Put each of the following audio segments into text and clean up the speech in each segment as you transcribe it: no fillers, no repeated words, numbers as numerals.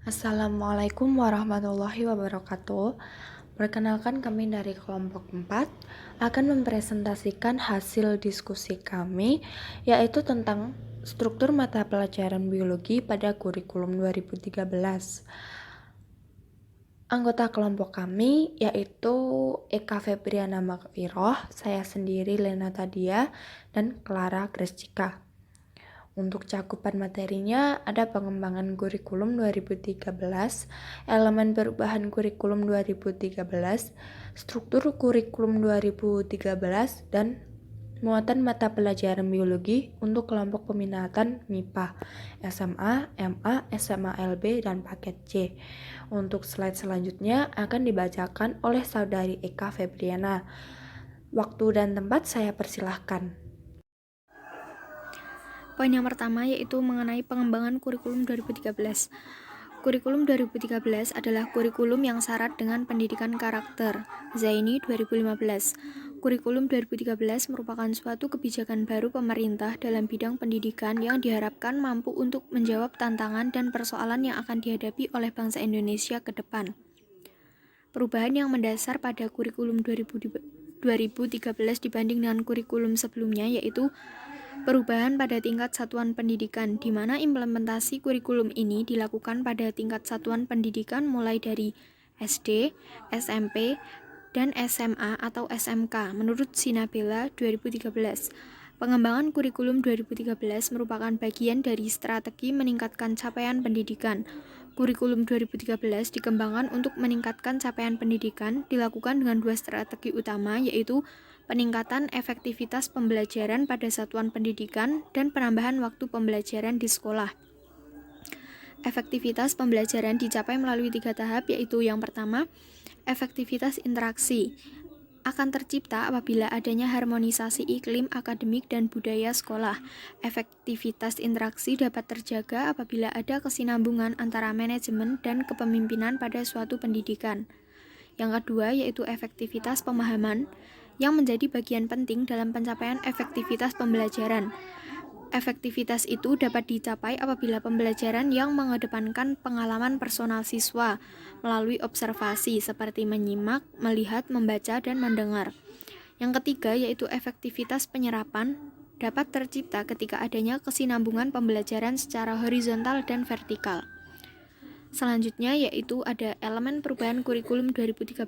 Assalamualaikum warahmatullahi wabarakatuh. Perkenalkan, kami dari kelompok 4 akan mempresentasikan hasil diskusi kami, yaitu tentang struktur mata pelajaran biologi pada kurikulum 2013. Anggota kelompok kami yaitu Eka Febriana Makfiroh, saya sendiri Lena Tadia, dan Clara Grescika. Untuk cakupan materinya ada pengembangan kurikulum 2013, elemen perubahan kurikulum 2013, struktur kurikulum 2013, dan muatan mata pelajaran biologi untuk kelompok peminatan MIPA, SMA, MA, SMA LB, dan paket C. Untuk slide selanjutnya akan dibacakan oleh saudari Eka Febriana. Waktu dan tempat saya persilahkan. Poin yang pertama yaitu mengenai pengembangan kurikulum 2013. Kurikulum 2013 adalah kurikulum yang syarat dengan pendidikan karakter. Zaini 2015. Kurikulum 2013 merupakan suatu kebijakan baru pemerintah dalam bidang pendidikan yang diharapkan mampu untuk menjawab tantangan dan persoalan yang akan dihadapi oleh bangsa Indonesia ke depan. Perubahan yang mendasar pada kurikulum 2013 dibanding dengan kurikulum sebelumnya yaitu perubahan pada tingkat satuan pendidikan, di mana implementasi kurikulum ini dilakukan pada tingkat satuan pendidikan mulai dari SD, SMP, dan SMA atau SMK menurut Sinabela 2013. Pengembangan kurikulum 2013 merupakan bagian dari strategi meningkatkan capaian pendidikan. Kurikulum 2013 dikembangkan untuk meningkatkan capaian pendidikan, dilakukan dengan dua strategi utama, yaitu peningkatan efektivitas pembelajaran pada satuan pendidikan dan penambahan waktu pembelajaran di sekolah. Efektivitas pembelajaran dicapai melalui 3 tahap, yaitu yang pertama, efektivitas interaksi akan tercipta apabila adanya harmonisasi iklim akademik dan budaya sekolah. Efektivitas interaksi dapat terjaga apabila ada kesinambungan antara manajemen dan kepemimpinan pada suatu pendidikan. Yang kedua yaitu efektivitas pemahaman yang menjadi bagian penting dalam pencapaian efektivitas pembelajaran. Efektivitas itu dapat dicapai apabila pembelajaran yang mengedepankan pengalaman personal siswa melalui observasi seperti menyimak, melihat, membaca, dan mendengar. Yang ketiga yaitu efektivitas penyerapan dapat tercipta ketika adanya kesinambungan pembelajaran secara horizontal dan vertikal. Selanjutnya yaitu ada elemen perubahan kurikulum 2013.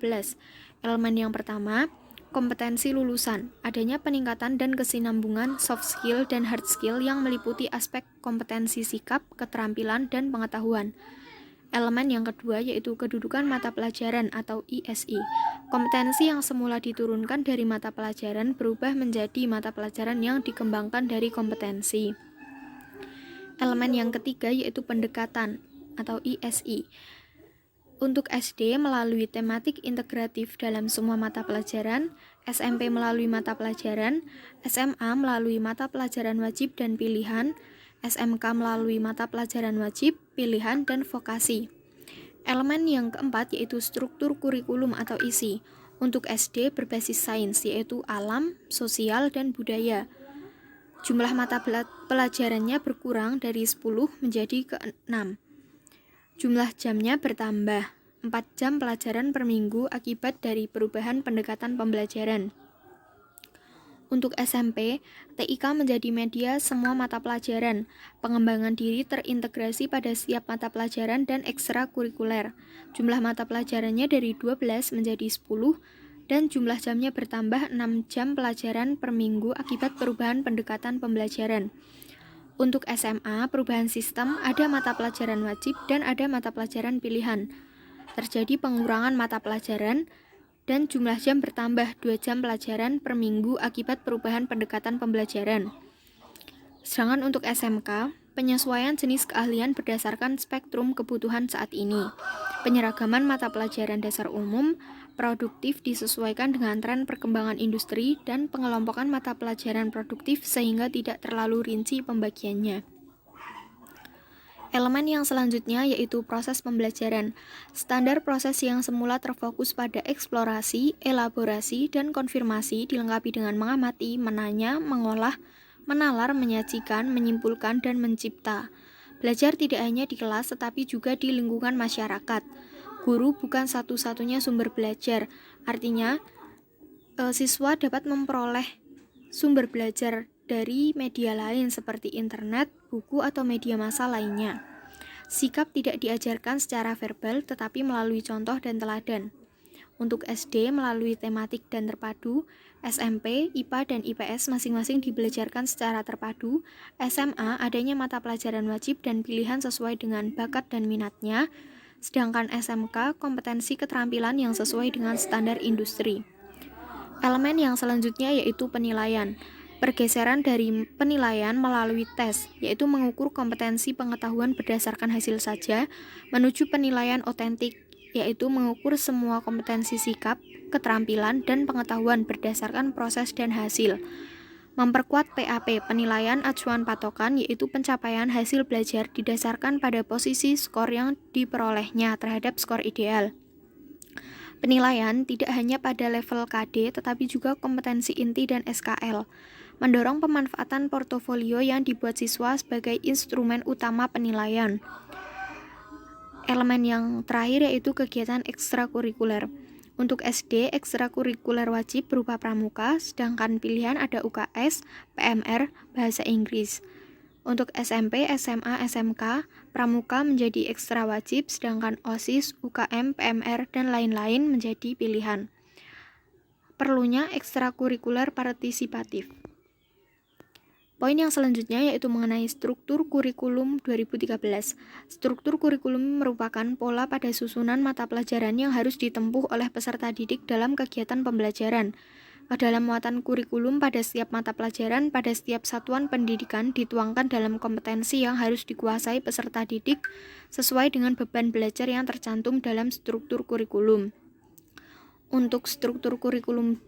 Elemen yang pertama, kompetensi lulusan. Adanya peningkatan dan kesinambungan soft skill dan hard skill yang meliputi aspek kompetensi sikap, keterampilan, dan pengetahuan. Elemen yang kedua yaitu kedudukan mata pelajaran atau ISI. Kompetensi yang semula diturunkan dari mata pelajaran berubah menjadi mata pelajaran yang dikembangkan dari kompetensi. Elemen yang ketiga yaitu pendekatan atau ISI. Untuk SD melalui tematik integratif dalam semua mata pelajaran, SMP melalui mata pelajaran, SMA melalui mata pelajaran wajib dan pilihan, SMK melalui mata pelajaran wajib, pilihan, dan vokasi. Elemen yang keempat yaitu struktur kurikulum atau isi. Untuk SD berbasis sains yaitu alam, sosial, dan budaya. Jumlah mata pelajarannya berkurang dari 10 menjadi ke 6. Jumlah jamnya bertambah, 4 jam pelajaran per minggu akibat dari perubahan pendekatan pembelajaran. Untuk SMP, TIK menjadi media semua mata pelajaran. Pengembangan diri terintegrasi pada setiap mata pelajaran dan ekstrakurikuler. Jumlah mata pelajarannya dari 12 menjadi 10 dan jumlah jamnya bertambah 6 jam pelajaran per minggu akibat perubahan pendekatan pembelajaran. Untuk SMA, perubahan sistem ada mata pelajaran wajib dan ada mata pelajaran pilihan. Terjadi pengurangan mata pelajaran dan jumlah jam bertambah 2 jam pelajaran per minggu akibat perubahan pendekatan pembelajaran. Sedangkan untuk SMK, penyesuaian jenis keahlian berdasarkan spektrum kebutuhan saat ini. Penyeragaman mata pelajaran dasar umum, produktif disesuaikan dengan tren perkembangan industri dan pengelompokan mata pelajaran produktif sehingga tidak terlalu rinci pembagiannya. Elemen yang selanjutnya yaitu proses pembelajaran. Standar proses yang semula terfokus pada eksplorasi, elaborasi, dan konfirmasi dilengkapi dengan mengamati, menanya, mengolah, menalar, menyajikan, menyimpulkan, dan mencipta. Belajar tidak hanya di kelas tetapi juga di lingkungan masyarakat. Guru bukan satu-satunya sumber belajar. Artinya, siswa dapat memperoleh sumber belajar dari media lain seperti internet, buku, atau media massa lainnya. Sikap tidak diajarkan secara verbal tetapi melalui contoh dan teladan. Untuk SD melalui tematik dan terpadu, SMP, IPA, dan IPS masing-masing dibelajarkan secara terpadu, SMA adanya mata pelajaran wajib dan pilihan sesuai dengan bakat dan minatnya, sedangkan SMK kompetensi keterampilan yang sesuai dengan standar industri. Elemen yang selanjutnya yaitu penilaian. Pergeseran dari penilaian melalui tes, yaitu mengukur kompetensi pengetahuan berdasarkan hasil saja, menuju penilaian otentik, yaitu mengukur semua kompetensi sikap, keterampilan, dan pengetahuan berdasarkan proses dan hasil. Memperkuat PAP, penilaian acuan patokan, yaitu pencapaian hasil belajar didasarkan pada posisi skor yang diperolehnya terhadap skor ideal. Penilaian tidak hanya pada level KD, tetapi juga kompetensi inti dan SKL. Mendorong pemanfaatan portofolio yang dibuat siswa sebagai instrumen utama penilaian. Elemen yang terakhir yaitu kegiatan ekstrakurikuler. Untuk SD, ekstrakurikuler wajib berupa pramuka, sedangkan pilihan ada UKS, PMR, bahasa Inggris. Untuk SMP, SMA, SMK, pramuka menjadi ekstra wajib, sedangkan OSIS, UKM, PMR, dan lain-lain menjadi pilihan. Perlunya ekstrakurikuler partisipatif. Poin yang selanjutnya yaitu mengenai struktur kurikulum 2013. Struktur kurikulum merupakan pola pada susunan mata pelajaran yang harus ditempuh oleh peserta didik dalam kegiatan pembelajaran. Dalam muatan kurikulum pada setiap mata pelajaran pada setiap satuan pendidikan dituangkan dalam kompetensi yang harus dikuasai peserta didik sesuai dengan beban belajar yang tercantum dalam struktur kurikulum. Untuk struktur kurikulum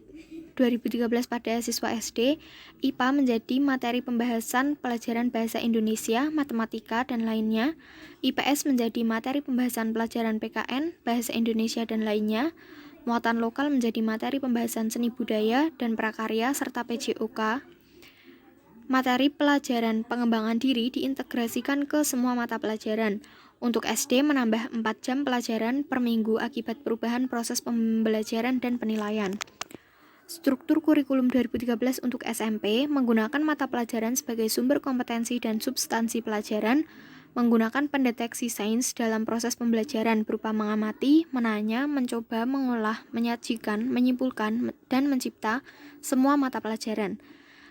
2013 pada siswa SD, IPA menjadi materi pembahasan pelajaran bahasa Indonesia, matematika, dan lainnya. IPS menjadi materi pembahasan pelajaran PKN, bahasa Indonesia, dan lainnya. Muatan lokal menjadi materi pembahasan seni budaya dan prakarya serta PJOK. Materi pelajaran pengembangan diri diintegrasikan ke semua mata pelajaran. Untuk SD menambah 4 jam pelajaran per minggu akibat perubahan proses pembelajaran dan penilaian. Struktur kurikulum 2013 untuk SMP menggunakan mata pelajaran sebagai sumber kompetensi dan substansi pelajaran, menggunakan pendeteksi sains dalam proses pembelajaran berupa mengamati, menanya, mencoba, mengolah, menyajikan, menyimpulkan, dan mencipta semua mata pelajaran.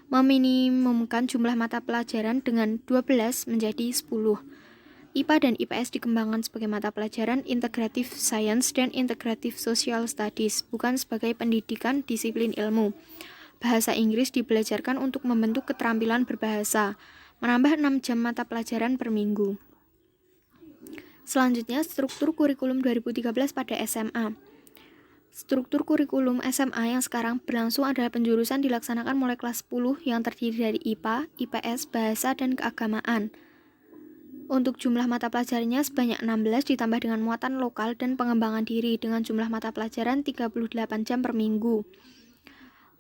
Meminimumkan jumlah mata pelajaran dengan 12 menjadi 10. IPA dan IPS dikembangkan sebagai mata pelajaran integratif science dan integratif social studies, bukan sebagai pendidikan disiplin ilmu. Bahasa Inggris dibelajarkan untuk membentuk keterampilan berbahasa, menambah 6 jam mata pelajaran per minggu. Selanjutnya, struktur kurikulum 2013 pada SMA. Struktur kurikulum SMA yang sekarang berlangsung adalah penjurusan dilaksanakan mulai kelas 10 yang terdiri dari IPA, IPS, Bahasa, dan Keagamaan. Untuk jumlah mata pelajarannya sebanyak 16 ditambah dengan muatan lokal dan pengembangan diri dengan jumlah mata pelajaran 38 jam per minggu.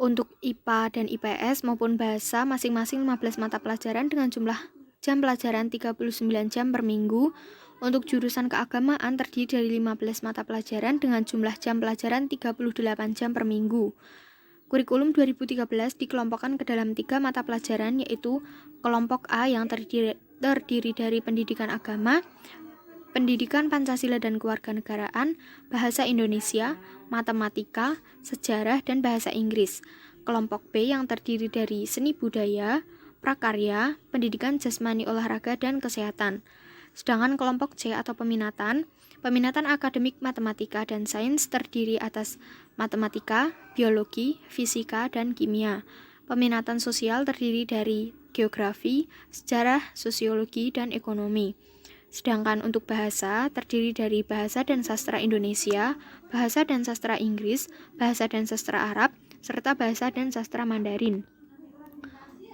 Untuk IPA dan IPS maupun bahasa masing-masing 15 mata pelajaran dengan jumlah jam pelajaran 39 jam per minggu. Untuk jurusan keagamaan terdiri dari 15 mata pelajaran dengan jumlah jam pelajaran 38 jam per minggu. Kurikulum 2013 dikelompokkan ke dalam 3 mata pelajaran yaitu kelompok A yang terdiri dari pendidikan agama, pendidikan Pancasila dan kewarganegaraan, bahasa Indonesia, matematika, sejarah, dan bahasa Inggris. Kelompok B yang terdiri dari seni budaya, prakarya, pendidikan jasmani olahraga, dan kesehatan. Sedangkan kelompok C atau peminatan akademik matematika dan sains terdiri atas matematika, biologi, fisika, dan kimia. Peminatan sosial terdiri dari geografi, sejarah, sosiologi, dan ekonomi. Sedangkan untuk bahasa terdiri dari bahasa dan sastra Indonesia, bahasa dan sastra Inggris, bahasa dan sastra Arab, serta bahasa dan sastra Mandarin.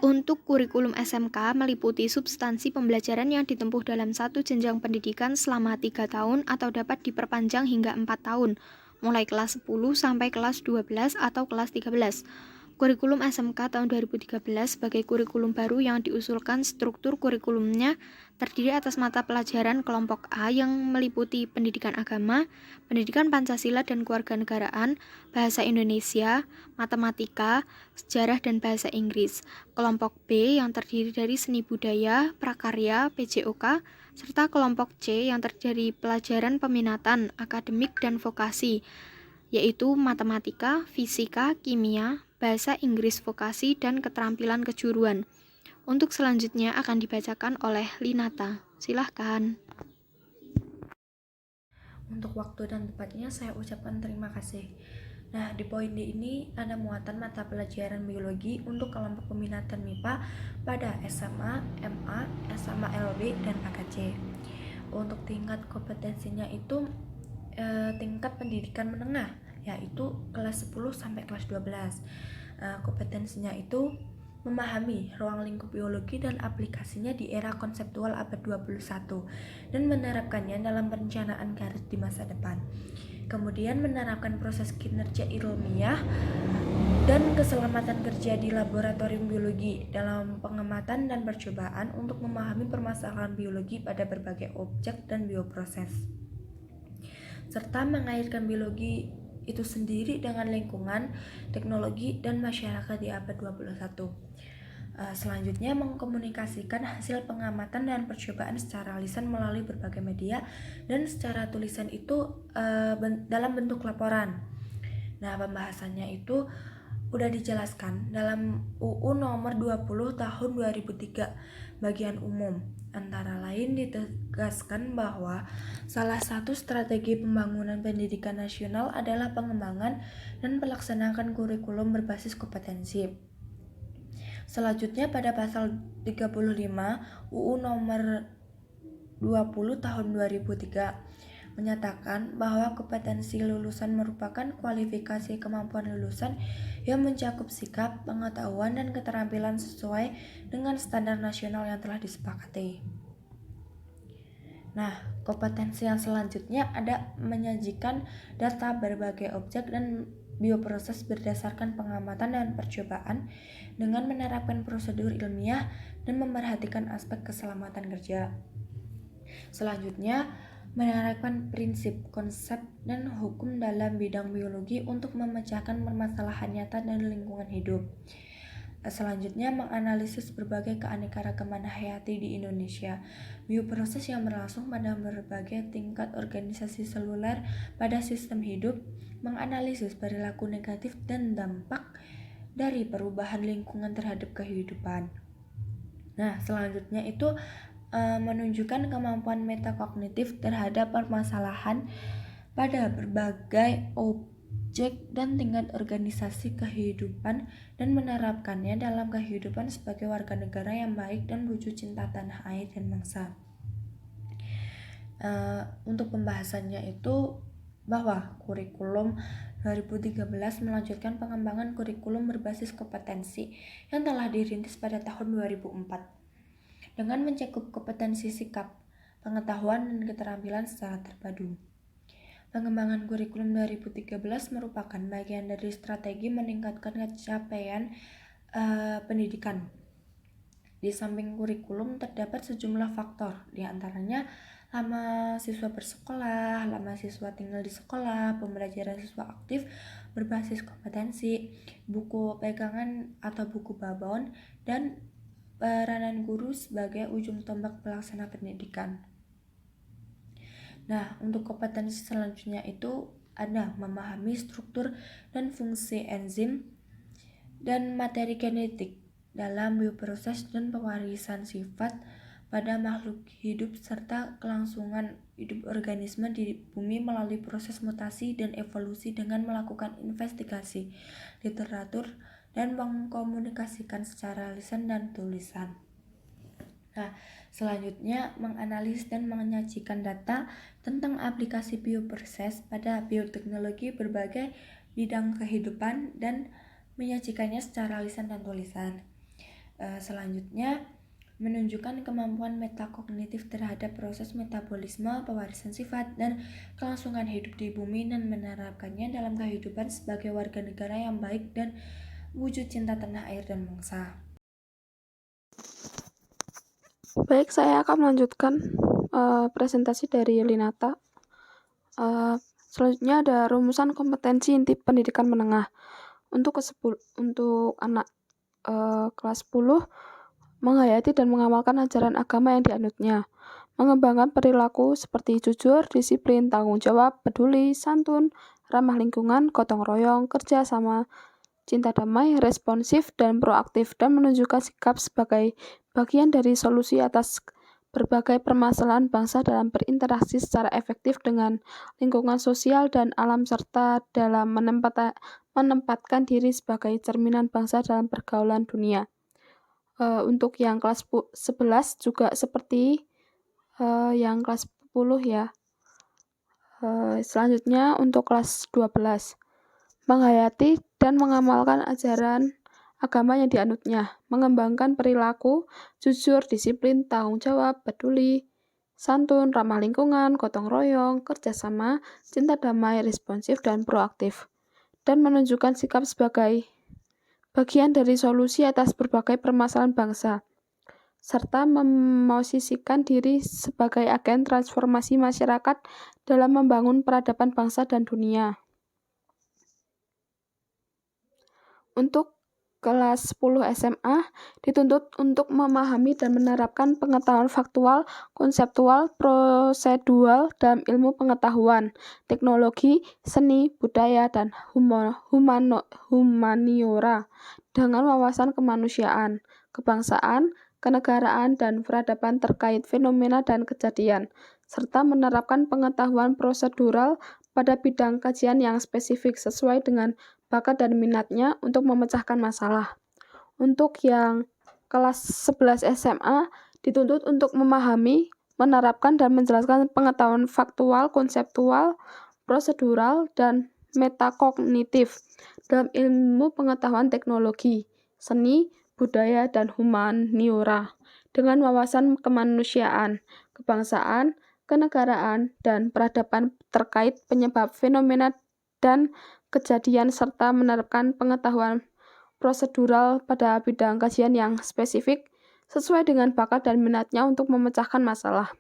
Untuk kurikulum SMK meliputi substansi pembelajaran yang ditempuh dalam satu jenjang pendidikan selama 3 tahun atau dapat diperpanjang hingga 4 tahun, mulai kelas 10 sampai kelas 12 atau kelas 13. Kurikulum SMK tahun 2013 sebagai kurikulum baru yang diusulkan struktur kurikulumnya terdiri atas mata pelajaran kelompok A yang meliputi pendidikan agama, pendidikan Pancasila dan kewarganegaraan, bahasa Indonesia, matematika, sejarah dan bahasa Inggris. Kelompok B yang terdiri dari seni budaya, prakarya, PJOK, serta kelompok C yang terdiri pelajaran peminatan, akademik dan vokasi, yaitu matematika, fisika, kimia, bahasa Inggris vokasi, dan keterampilan kejuruan. Untuk selanjutnya akan dibacakan oleh Linata. Silahkan. Untuk waktu dan tempatnya saya ucapkan terima kasih. Nah, di poin D ini ada muatan mata pelajaran biologi untuk kelompok peminatan MIPA pada SMA, MA, SMA LB, dan AKC. Untuk tingkat kompetensinya itu tingkat pendidikan menengah, yaitu kelas 10 sampai kelas 12. Kompetensinya itu memahami ruang lingkup biologi dan aplikasinya di era konseptual abad 21 dan menerapkannya dalam perencanaan karir di masa depan. Kemudian menerapkan proses kinerja ilmiah dan keselamatan kerja di laboratorium biologi dalam pengamatan dan percobaan untuk memahami permasalahan biologi pada berbagai objek dan bioproses, serta mengaitkan biologi itu sendiri dengan lingkungan, teknologi, dan masyarakat di abad 21. Selanjutnya mengkomunikasikan hasil pengamatan dan percobaan secara lisan melalui berbagai media dan secara tulisan itu dalam bentuk laporan. Nah, pembahasannya itu udah dijelaskan dalam UU nomor 20 tahun 2003 bagian umum. Antara lain ditegaskan bahwa salah satu strategi pembangunan pendidikan nasional adalah pengembangan dan pelaksanaan kurikulum berbasis kompetensi. Selanjutnya pada pasal 35 UU nomor 20 tahun 2003 menyatakan bahwa kompetensi lulusan merupakan kualifikasi kemampuan lulusan yang mencakup sikap, pengetahuan, dan keterampilan sesuai dengan standar nasional yang telah disepakati. Nah, kompetensi yang selanjutnya ada menyajikan data berbagai objek dan bioproses berdasarkan pengamatan dan percobaan dengan menerapkan prosedur ilmiah dan memperhatikan aspek keselamatan kerja. Selanjutnya, menerapkan prinsip, konsep, dan hukum dalam bidang biologi untuk memecahkan permasalahan nyata dan lingkungan hidup. Selanjutnya, menganalisis berbagai keanekaragaman hayati di Indonesia, bioproses yang berlangsung pada berbagai tingkat organisasi seluler pada sistem hidup, menganalisis perilaku negatif dan dampak dari perubahan lingkungan terhadap kehidupan. Nah, selanjutnya itu menunjukkan kemampuan metakognitif terhadap permasalahan pada berbagai objek dan tingkat organisasi kehidupan dan menerapkannya dalam kehidupan sebagai warga negara yang baik dan wujud cinta tanah air dan bangsa. Untuk pembahasannya itu bahwa kurikulum 2013 melanjutkan pengembangan kurikulum berbasis kompetensi yang telah dirintis pada tahun 2004 dengan mencakup kompetensi sikap, pengetahuan, dan keterampilan secara terpadu. Pengembangan kurikulum 2013 merupakan bagian dari strategi meningkatkan capaian pendidikan. Di samping kurikulum terdapat sejumlah faktor, di antaranya lama siswa bersekolah, lama siswa tinggal di sekolah, pembelajaran siswa aktif berbasis kompetensi, buku pegangan atau buku babon, dan peranan guru sebagai ujung tombak pelaksana pendidikan. Nah, untuk kompetensi selanjutnya itu ada memahami struktur dan fungsi enzim dan materi genetik dalam bioproses dan pewarisan sifat pada makhluk hidup serta kelangsungan hidup organisme di bumi melalui proses mutasi dan evolusi dengan melakukan investigasi literatur dan mengkomunikasikan secara lisan dan tulisan. Nah, selanjutnya menganalisis dan menyajikan data tentang aplikasi bioproses pada bioteknologi berbagai bidang kehidupan dan menyajikannya secara lisan dan tulisan. Selanjutnya menunjukkan kemampuan metakognitif terhadap proses metabolisme, pewarisan sifat, dan kelangsungan hidup di bumi dan menerapkannya dalam kehidupan sebagai warga negara yang baik dan wujud cinta tanah air dan bangsa. Baik, saya akan melanjutkan presentasi dari Linata. Selanjutnya ada rumusan kompetensi inti pendidikan menengah. Untuk anak kelas 10, menghayati dan mengamalkan ajaran agama yang dianutnya, mengembangkan perilaku seperti jujur, disiplin, tanggung jawab, peduli, santun, ramah lingkungan, gotong royong, kerja sama, cinta damai, responsif, dan proaktif, dan menunjukkan sikap sebagai bagian dari solusi atas berbagai permasalahan bangsa dalam berinteraksi secara efektif dengan lingkungan sosial dan alam serta dalam menempatkan diri sebagai cerminan bangsa dalam pergaulan dunia. Untuk yang kelas 11 juga seperti yang kelas 10 ya. Selanjutnya untuk kelas 12, menghayati dan mengamalkan ajaran agama yang dianutnya, mengembangkan perilaku jujur, disiplin, tanggung jawab, peduli, santun, ramah lingkungan, gotong royong, kerjasama, cinta damai, responsif, dan proaktif, dan menunjukkan sikap sebagai bagian dari solusi atas berbagai permasalahan bangsa, serta memosisikan diri sebagai agen transformasi masyarakat dalam membangun peradaban bangsa dan dunia. Untuk kelas 10 SMA dituntut untuk memahami dan menerapkan pengetahuan faktual, konseptual, prosedural dalam ilmu pengetahuan, teknologi, seni, budaya, dan humaniora dengan wawasan kemanusiaan, kebangsaan, kenegaraan, dan peradaban terkait fenomena dan kejadian, serta menerapkan pengetahuan prosedural pada bidang kajian yang spesifik sesuai dengan bakat dan minatnya untuk memecahkan masalah. Untuk yang kelas 11 SMA dituntut untuk memahami, menerapkan, dan menjelaskan pengetahuan faktual, konseptual, prosedural, dan metakognitif dalam ilmu pengetahuan teknologi, seni, budaya, dan humaniora dengan wawasan kemanusiaan, kebangsaan, kenegaraan, dan peradaban terkait penyebab fenomena dan kejadian serta menerapkan pengetahuan prosedural pada bidang kajian yang spesifik sesuai dengan bakat dan minatnya untuk memecahkan masalah.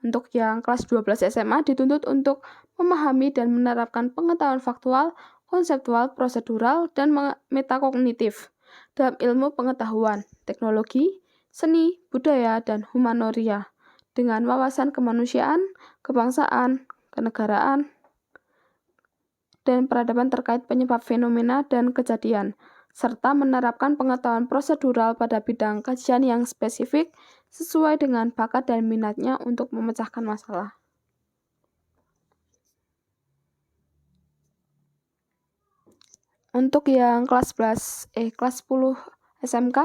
Untuk yang kelas 12 SMA dituntut untuk memahami dan menerapkan pengetahuan faktual, konseptual, prosedural, dan metakognitif dalam ilmu pengetahuan, teknologi, seni, budaya, dan humanoria dengan wawasan kemanusiaan, kebangsaan, kenegaraan, dan peradaban terkait penyebab fenomena dan kejadian, serta menerapkan pengetahuan prosedural pada bidang kajian yang spesifik sesuai dengan bakat dan minatnya untuk memecahkan masalah. Untuk yang kelas 10 SMK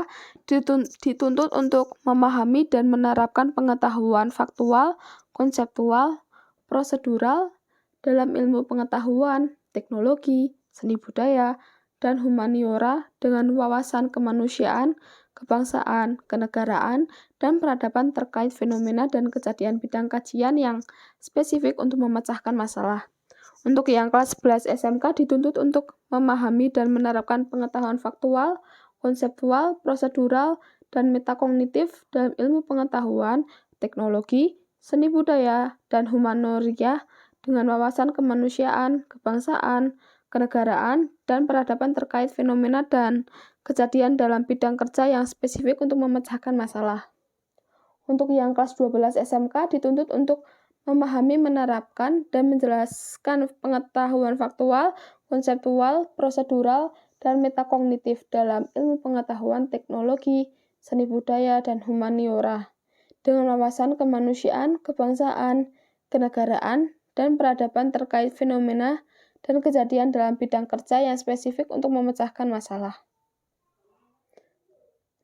dituntut untuk memahami dan menerapkan pengetahuan faktual, konseptual, prosedural dalam ilmu pengetahuan, teknologi, seni budaya, dan humaniora dengan wawasan kemanusiaan, kebangsaan, kenegaraan, dan peradaban terkait fenomena dan kejadian bidang kajian yang spesifik untuk memecahkan masalah. Untuk yang kelas 11 SMK dituntut untuk memahami dan menerapkan pengetahuan faktual, konseptual, prosedural, dan metakognitif dalam ilmu pengetahuan, teknologi, seni budaya, dan humanoria dengan wawasan kemanusiaan, kebangsaan, kenegaraan, dan peradaban terkait fenomena dan kejadian dalam bidang kerja yang spesifik untuk memecahkan masalah. Untuk yang kelas 12 SMK dituntut untuk memahami, menerapkan, dan menjelaskan pengetahuan faktual, konseptual, prosedural, dan metakognitif dalam ilmu pengetahuan, teknologi, seni budaya, dan humaniora dengan wawasan kemanusiaan, kebangsaan, kenegaraan, dan peradaban terkait fenomena dan kejadian dalam bidang kerja yang spesifik untuk memecahkan masalah.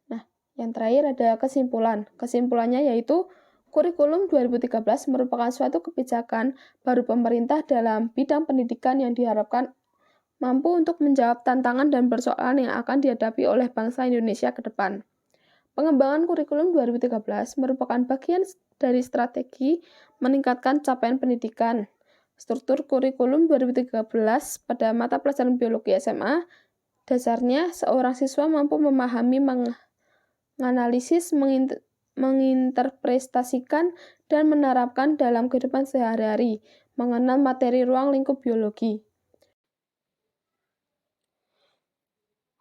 Nah, yang terakhir ada kesimpulan. Kesimpulannya yaitu kurikulum 2013 merupakan suatu kebijakan baru pemerintah dalam bidang pendidikan yang diharapkan mampu untuk menjawab tantangan dan persoalan yang akan dihadapi oleh bangsa Indonesia ke depan. Pengembangan kurikulum 2013 merupakan bagian dari strategi meningkatkan capaian pendidikan. Struktur kurikulum 2013 pada mata pelajaran biologi SMA Dasarnya, seorang siswa mampu memahami, menganalisis, menginterpretasikan, dan menerapkan dalam kehidupan sehari-hari, mengenal materi ruang lingkup biologi.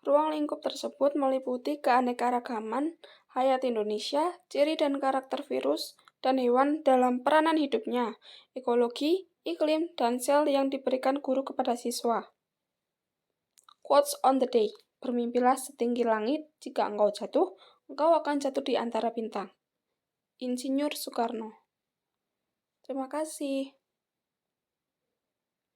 Ruang lingkup tersebut meliputi keanekaragaman hayat Indonesia, ciri dan karakter virus dan hewan dalam peranan hidupnya, ekologi, iklim, dan sel yang diberikan guru kepada siswa. Quotes on the day. Bermimpilah setinggi langit, jika engkau jatuh, engkau akan jatuh di antara bintang. Insinyur Soekarno. Terima kasih.